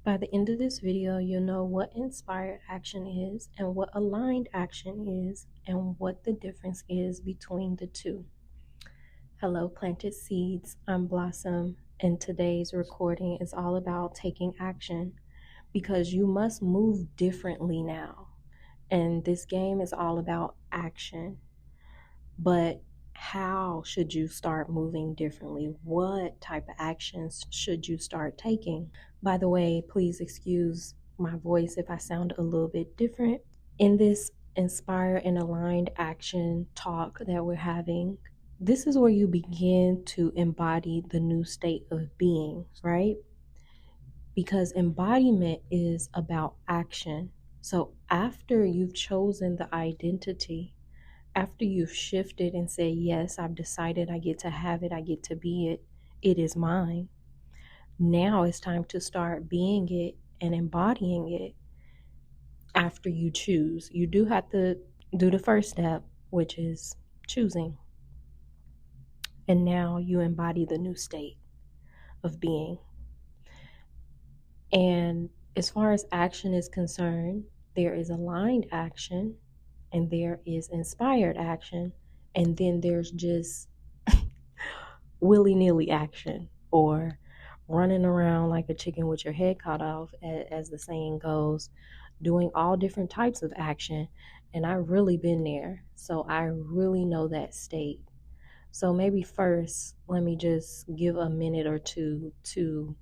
By the end of this video, you'll know what inspired action is and what aligned action is and what the difference is between the two. Hello, Planted Seeds. I'm Blossom, and today's recording is all about taking action because you must move differently now. And this game is all about action. But how should you start moving differently? What type of actions should you start taking? By the way, please excuse my voice if I sound a little bit different. In this inspire and aligned action talk that we're having, this is where you begin to embody the new state of being, right? Because embodiment is about action. So after you've chosen the identity, after you've shifted and said, yes, I've decided I get to have it, I get to be it, it is mine. Now it's time to start being it and embodying it after you choose. You do have to do the first step, which is choosing. And now you embody the new state of being. And as far as action is concerned, there is aligned action and there is inspired action. And then there's just willy-nilly action, or running around like a chicken with your head cut off, as the saying goes, doing all different types of action. And I've really been there, so I really know that state. So maybe first, let me just give a minute or two to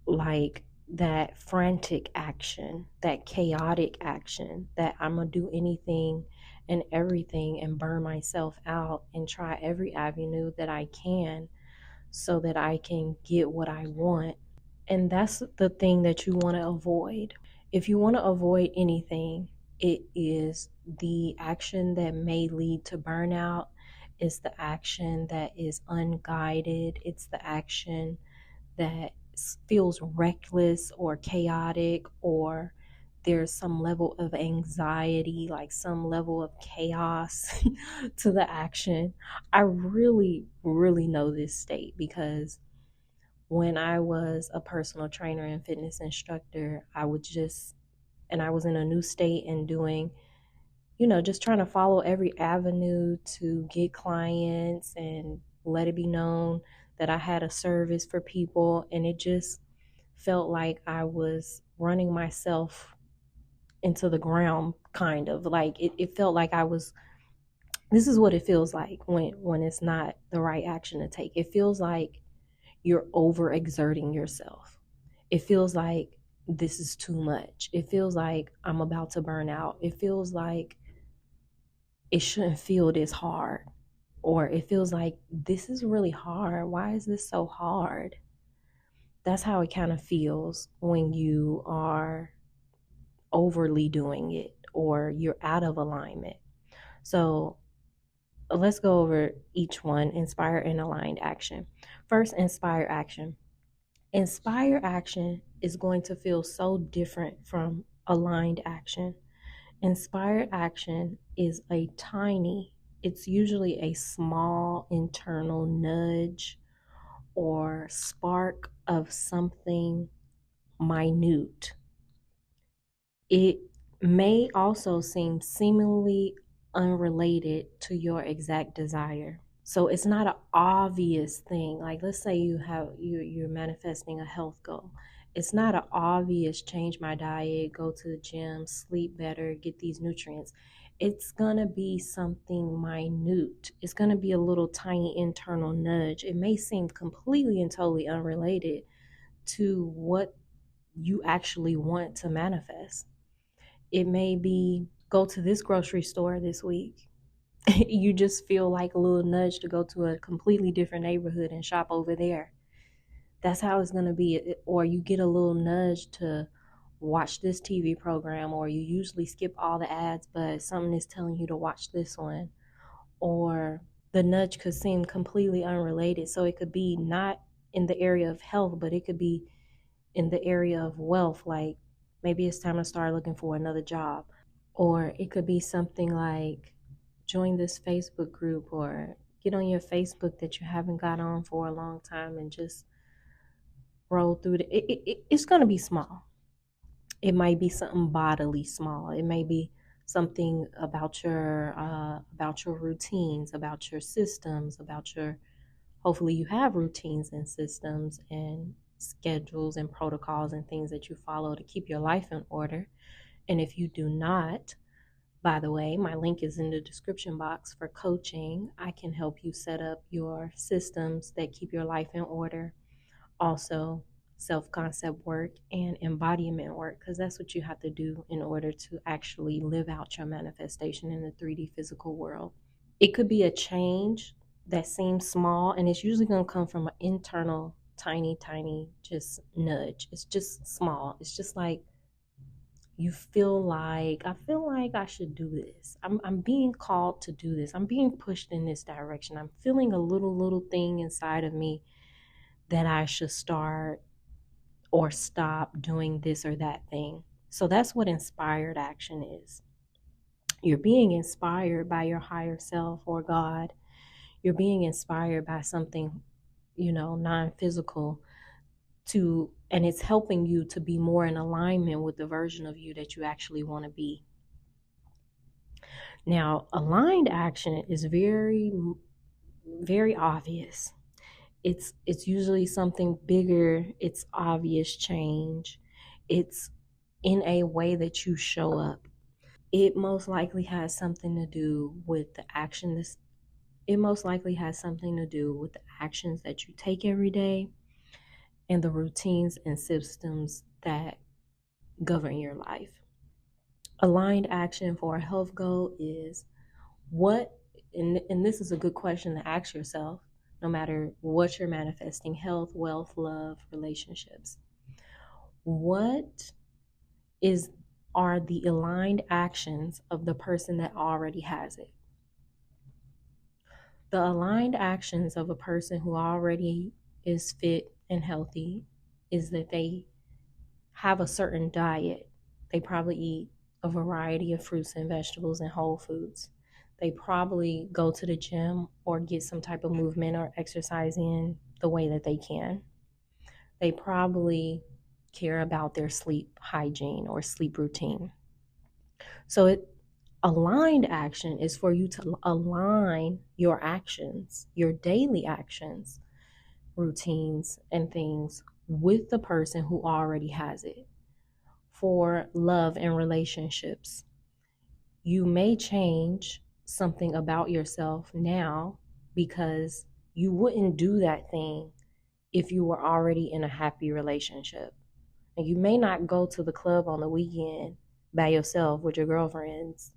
like that frantic action, that chaotic action, that I'm gonna do anything and everything and burn myself out and try every avenue that I can so that I can get what I want. And that's the thing that you want to avoid. If you want to avoid anything, it is the action that may lead to burnout. It's the action that is unguided. It's the action that feels reckless or chaotic, or there's some level of anxiety, like some level of chaos to the action. I really, really know this state because when I was a personal trainer and fitness instructor, I was in a new state and doing, just trying to follow every avenue to get clients and let it be known that I had a service for people. And it just felt like I was running myself into the ground, kind of like it felt like this is what it feels like when it's not the right action to take. It feels like you're overexerting yourself. It feels like this is too much. It feels like I'm about to burn out. It feels like it shouldn't feel this hard. Or it feels like this is really hard. Why is this so hard? That's how it kind of feels when you are overly doing it or you're out of alignment. So let's go over each one: inspire and aligned action. First, inspire action. Inspire action is going to feel so different from aligned action. Inspired action is it's usually a small internal nudge or spark of something minute. It may also seem seemingly unrelated to your exact desire. So it's not an obvious thing. Like, let's say you're manifesting a health goal. It's not an obvious change my diet, go to the gym, sleep better, get these nutrients. It's gonna be something minute. It's gonna be a little tiny internal nudge. It may seem completely and totally unrelated to what you actually want to manifest. It may be go to this grocery store this week. You just feel like a little nudge to go to a completely different neighborhood and shop over there. That's how it's going to be. Or you get a little nudge to watch this TV program, or you usually skip all the ads, but something is telling you to watch this one. Or the nudge could seem completely unrelated. So it could be not in the area of health, but it could be in the area of wealth. Like maybe it's time to start looking for another job. Or it could be something like join this Facebook group, or get on your Facebook that you haven't got on for a long time and just roll through it's going to be small. It might be something bodily small. It may be something about your routines, about your systems, about your hopefully you have routines and systems and schedules and protocols and things that you follow to keep your life in order. And if you do not, by the way, my link is in the description box for coaching. I can help you set up your systems that keep your life in order. Also, self concept work and embodiment work, because that's what you have to do in order to actually live out your manifestation in the 3D physical world. It could be a change that seems small, and it's usually going to come from an internal, tiny, just nudge. It's just small. It's just like, I feel like I should do this. I'm being called to do this. I'm being pushed in this direction. I'm feeling a little thing inside of me that I should start or stop doing this or that thing. So that's what inspired action is. You're being inspired by your higher self or God. You're being inspired by something, non-physical and it's helping you to be more in alignment with the version of you that you actually want to be. Now, aligned action is very, very obvious. It's usually something bigger. It's obvious change. It's in a way that you show up. It most likely has something to do with the actions. It most likely has something to do with the actions that you take every day and the routines and systems that govern your life. Aligned action for a health goal is and this is a good question to ask yourself, no matter what you're manifesting: health, wealth, love, relationships. What are the aligned actions of the person that already has it? The aligned actions of a person who already is fit and healthy is that they have a certain diet. They probably eat a variety of fruits and vegetables and whole foods. They probably go to the gym or get some type of movement or exercise in the way that they can. They probably care about their sleep hygiene or sleep routine. So aligned action is for you to align your actions, your daily actions, routines, and things with the person who already has it. For love and relationships, you may change something about yourself now because you wouldn't do that thing if you were already in a happy relationship. And you may not go to the club on the weekend by yourself with your girlfriends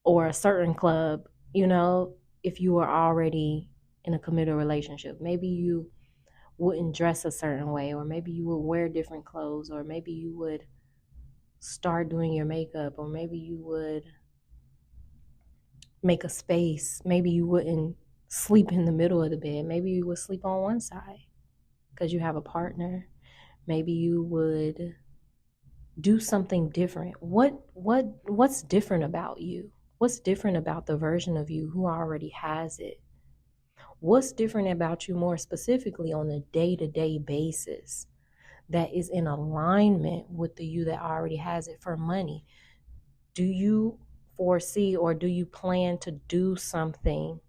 or a certain club, if you were already in a committed relationship. Maybe you wouldn't dress a certain way, or maybe you would wear different clothes, or maybe you would start doing your makeup, or maybe you would make a space. Maybe you wouldn't sleep in the middle of the bed. Maybe you would sleep on one side because you have a partner. Maybe you would do something different. What's different about you? What's different about the version of you who already has it? What's different about you more specifically on a day-to-day basis that is in alignment with the you that already has it? For money, do you foresee or do you plan to do something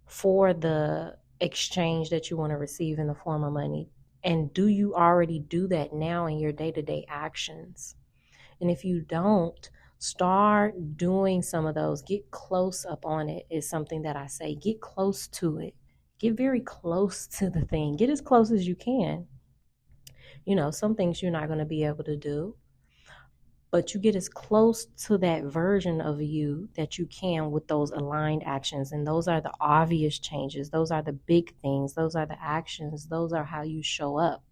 for the exchange that you want to receive in the form of money? And do you already do that now in your day-to-day actions? And if you don't, start doing some of those. Get close up on it is something that I say. Get close to it. Get very close to the thing. Get as close as you can. Some things you're not going to be able to do, but you get as close to that version of you that you can with those aligned actions. And those are the obvious changes. Those are the big things. Those are the actions. Those are how you show up.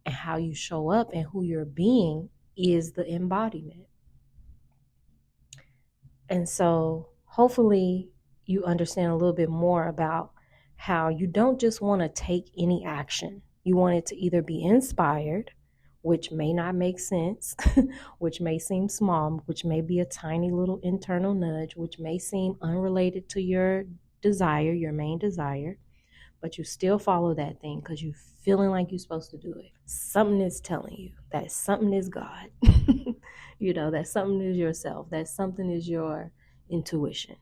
And how you show up and who you're being is the embodiment. And so hopefully you understand a little bit more about how you don't just want to take any action. You want it to either be inspired, which may not make sense, which may seem small, which may be a tiny little internal nudge, which may seem unrelated to your desire, your main desire. but you still follow that thing because you're feeling like you're supposed to do it. Something is telling you that something is God. That something is yourself, that something is your intuition.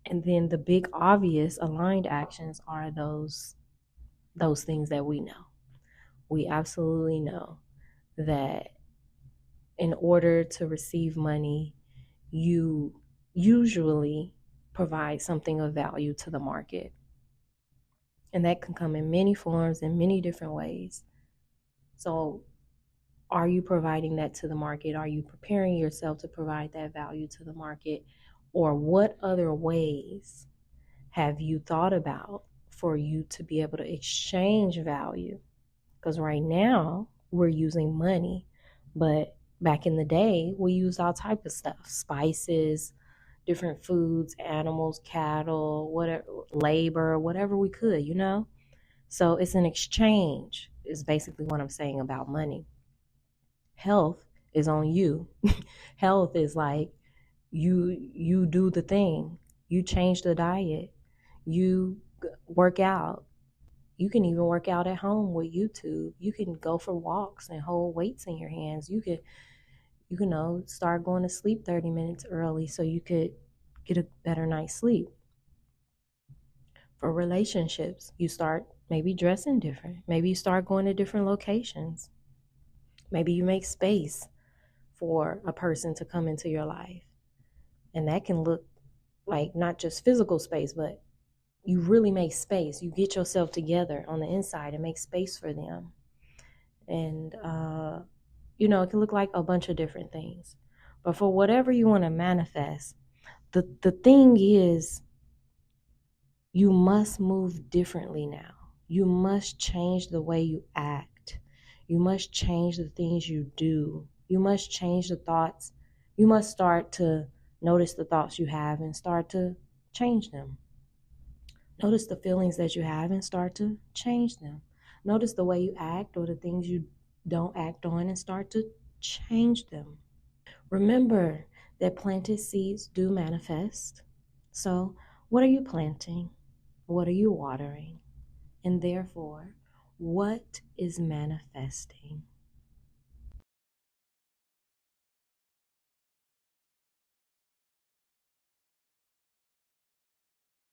And then the big obvious aligned actions are those things that we know. We absolutely know that in order to receive money, you usually provide something of value to the market. And that can come in many forms, in many different ways. So are you providing that to the market? Are you preparing yourself to provide that value to the market? Or what other ways have you thought about for you to be able to exchange value? Because right now we're using money, but back in the day we used all type of stuff, spices, different foods, animals, cattle, whatever, labor, whatever we could, So it's an exchange is basically what I'm saying about money. Health is on you. Health is like you do the thing. You change the diet. You work out. You can even work out at home with YouTube. You can go for walks and hold weights in your hands. You can start going to sleep 30 minutes early so you could get a better night's sleep. For relationships, you start maybe dressing different. Maybe you start going to different locations. Maybe you make space for a person to come into your life. And that can look like not just physical space, but you really make space. You get yourself together on the inside and make space for them. And, it can look like a bunch of different things. But for whatever you want to manifest, the thing is, you must move differently now. You must change the way you act. You must change the things you do. You must change the thoughts. You must start to notice the thoughts you have and start to change them. Notice the feelings that you have and start to change them. Notice the way you act or the things you don't act on and start to change them. Remember that planted seeds do manifest. So what are you planting? What are you watering? And therefore, what is manifesting?